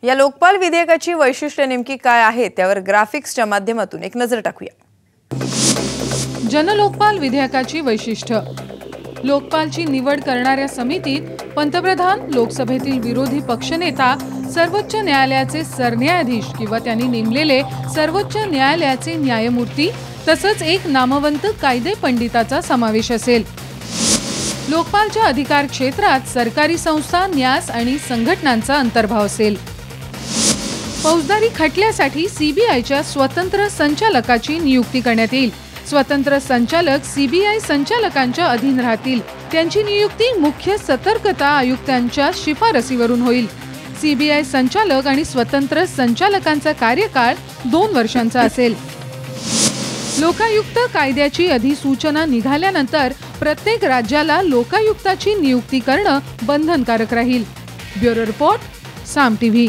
या लोकपाल विधेयकाची वैशिष्ट्ये नेमकी काय आहेत त्यावर ग्राफिक्सच्या माध्यमातून एक नजर टाकूया। जनलोकपाल विधेयकाची वैशिष्ट्य। लोकपालची निवड करणाऱ्या समितीत पंतप्रधान, लोकसभेतील विरोधी पक्षनेता, सर्वोच्च न्यायालयाचे सरन्यायाधीश किंवा त्यांनी नेमलेले सर्वोच्च न्यायालयाचे न्यायमूर्ती तसंच एक नामवंत कायदे पंडिताचा समावेश असेल। लोकपालच्या अधिकार क्षेत्रात सरकारी संस्था, न्यास आणि संघटनांचा अंतर्भाव असेल। फौजदारी खटल्यासाठी सीबीआयच्या स्वतंत्र संचालकाची नियुक्ती करण्यात येईल। स्वतंत्र संचालक सीबीआय संचालकांच्या अधीन राहतील। त्यांची नियुक्ती मुख्य सतर्कता आयुक्तांच्या शिफारसीवरून होईल। सीबीआय संचालक आणि स्वतंत्र संचालकांचा कार्यकाळ 2 वर्षांचा असेल। लोकायुक्त कायद्याची अधिसूचना निघाल्यानंतर प्रत्येक राज्याला लोकायुक्ताची नियुक्ती करणं बंधनकारक राहील। ब्युरो रिपोर्ट, साम टीव्ही।